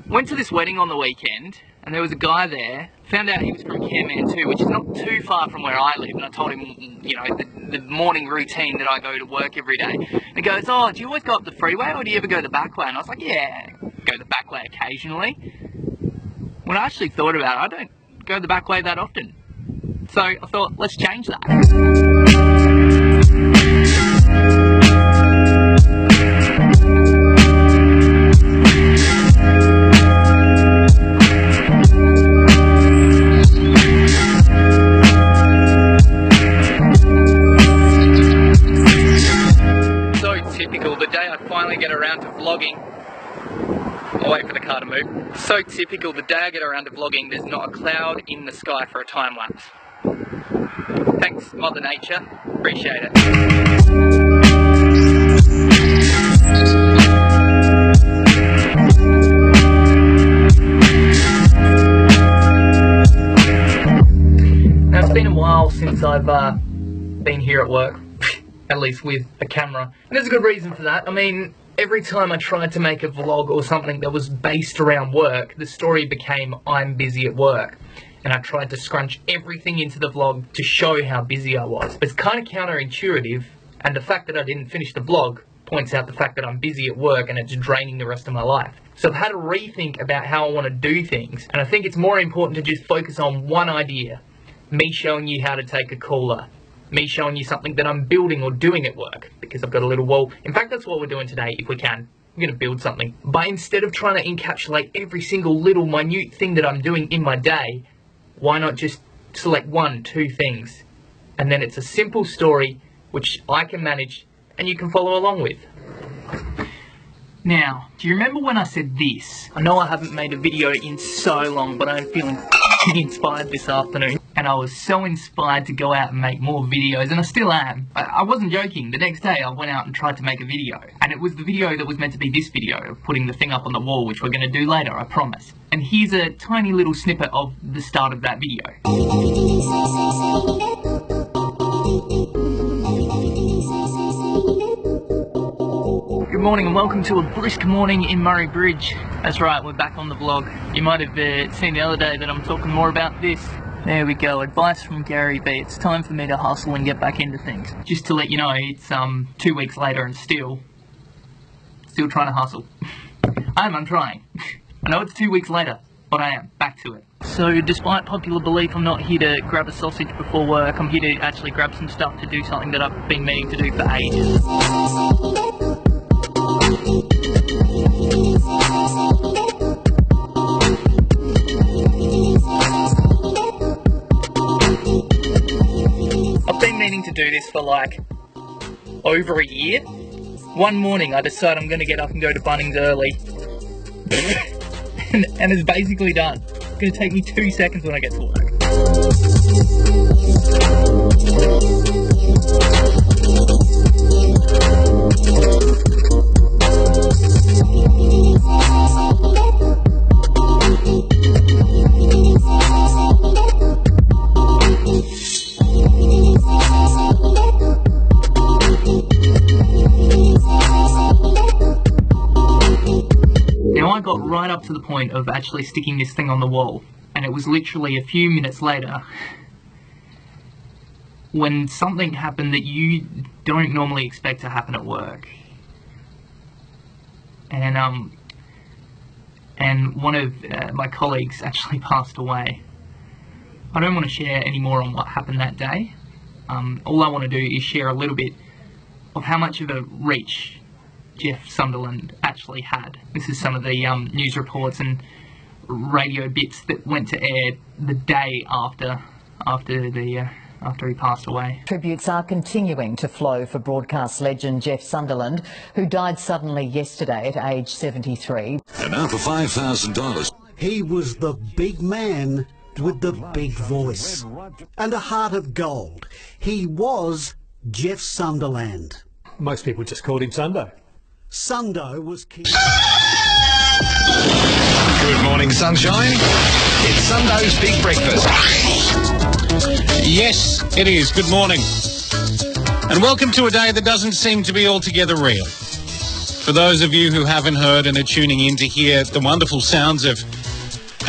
Went to this wedding on the weekend, and there was a guy there. Found out he was from Kathmandu, which is not too far from where I live, and I told him, you know, the morning routine that I go to work every day. And he goes, "Oh, do you always go up the freeway, or do you ever go the back way?" And I was like, "Yeah, go the back way occasionally." When I actually thought about it, I don't go the back way that often. So I thought, let's change that. The day I finally get around to vlogging, I'll wait for the car to move. So typical, the day I get around to vlogging, there's not a cloud in the sky for a time lapse. Thanks, Mother Nature. Appreciate it. Now it's been a while since I've been here at work. At least with a camera. And there's a good reason for that. I mean, every time I tried to make a vlog or something that was based around work, the story became I'm busy at work. And I tried to scrunch everything into the vlog to show how busy I was. But it's kind of counterintuitive, and the fact that I didn't finish the vlog points out the fact that I'm busy at work and it's draining the rest of my life. So I've had to rethink about how I want to do things, and I think it's more important to just focus on one idea. Me showing you how to take a cooler. Me showing you something that I'm building or doing at work, because I've got a little wall. In fact, that's what we're doing today, if we can. I'm going to build something. But instead of trying to encapsulate every single little minute thing that I'm doing in my day, why not just select 1, 2 things? And then it's a simple story which I can manage and you can follow along with. Now, do you remember when I said this? I know I haven't made a video in so long, but I'm feeling inspired this afternoon. And I was so inspired to go out and make more videos, and I still am. I wasn't joking. The next day I went out and tried to make a video. And it was the video that was meant to be this video, of putting the thing up on the wall, which we're going to do later, I promise. And here's a tiny little snippet of the start of that video. Good morning and welcome to a brisk morning in Murray Bridge. That's right, we're back on the vlog. You might have seen the other day that I'm talking more about this. There we go, advice from Gary B. It's time for me to hustle and get back into things. Just to let you know, it's 2 weeks later and still trying to hustle. I'm trying. I know it's 2 weeks later, but I am. Back to it. So despite popular belief, I'm not here to grab a sausage before work. I'm here to actually grab some stuff to do something that I've been meaning to do for ages. I've been meaning to do this for like over a year. One morning I decide I'm going to get up and go to Bunnings early. and it's basically done. It's going to take me 2 seconds when I get to work. I got right up to the point of actually sticking this thing on the wall, and it was literally a few minutes later when something happened that you don't normally expect to happen at work. And one of my colleagues actually passed away. I don't want to share any more on what happened that day. All I want to do is share a little bit of how much of a reach Jeff Sunderland actually had. This is some of the news reports and radio bits that went to air the day after he passed away. Tributes are continuing to flow for broadcast legend Jeff Sunderland, who died suddenly yesterday at age 73. And now for $5,000. He was the big man with the big voice and a heart of gold. He was Jeff Sunderland. Most people just called him Sundo. Sundo was king. Good morning, sunshine. It's Sundo's Big Breakfast. Yes, it is. Good morning. And welcome to a day that doesn't seem to be altogether real. For those of you who haven't heard and are tuning in to hear the wonderful sounds of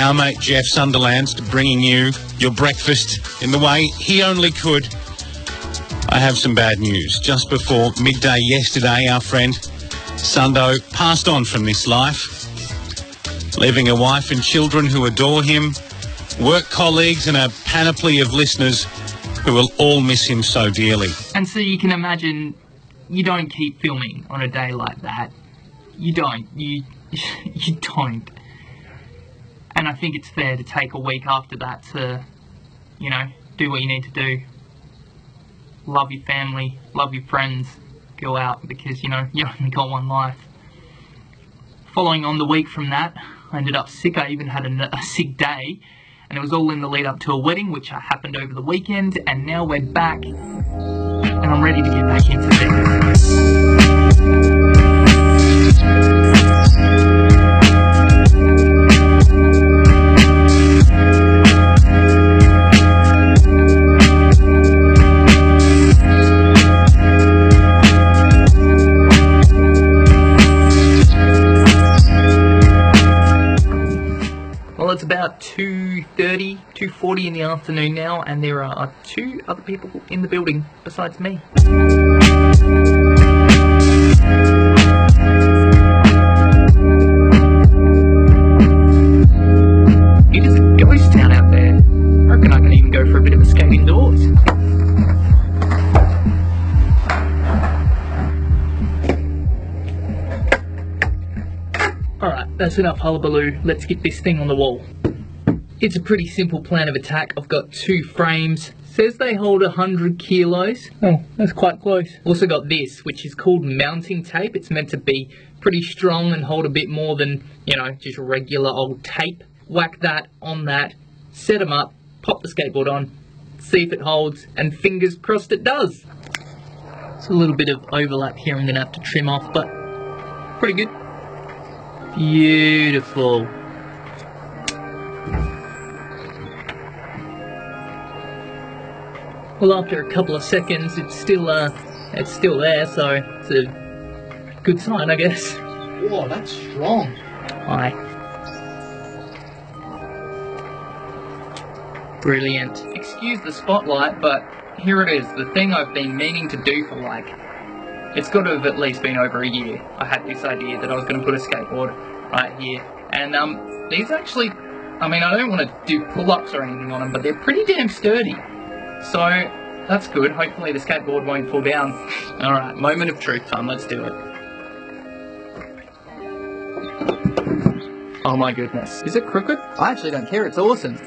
our mate Jeff Sunderland bringing you your breakfast in the way he only could, I have some bad news. Just before midday yesterday, our friend Sundo passed on from this life, leaving a wife and children who adore him, work colleagues and a panoply of listeners who will all miss him so dearly. And so you can imagine, you don't keep filming on a day like that. You don't. You don't. And I think it's fair to take a week after that to, you know, do what you need to do. Love your family, love your friends, go out because, you know, you only got one life. Following on the week from that, I ended up sick. I even had a sick day. And it was all in the lead up to a wedding, which happened over the weekend. And now we're back. And I'm ready to get back into things. Well, it's about 2:30, 2:40 in the afternoon now, and there are 2 other people in the building besides me. It is a ghost town out there. I reckon I can even go for a bit of a skate indoors. Alright, that's enough hullabaloo. Let's get this thing on the wall. It's a pretty simple plan of attack. I've got 2 frames. Says they hold 100 kilos. Oh, that's quite close. Also got this, which is called mounting tape. It's meant to be pretty strong and hold a bit more than, you know, just regular old tape. Whack that on that, set them up, pop the skateboard on, see if it holds, and fingers crossed it does. It's a little bit of overlap here I'm gonna have to trim off, but pretty good. Beautiful. Well, after a couple of seconds, it's still there, so it's a good sign, I guess. Whoa, that's strong. Aye. Brilliant. Excuse the spotlight, but here it is, the thing I've been meaning to do for it's got to have at least been over a year. I had this idea that I was going to put a skateboard right here. And these actually, I mean, I don't want to do pull-ups or anything on them, but they're pretty damn sturdy. So, that's good. Hopefully the skateboard won't fall down. Alright, moment of truth time. Let's do it. Oh my goodness. Is it crooked? I actually don't care. It's awesome.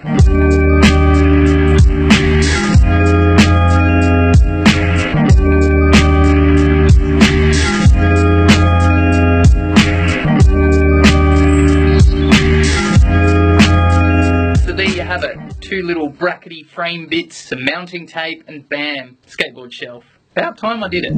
Have it. 2 little brackety frame bits, some mounting tape, and bam, skateboard shelf. About time I did it.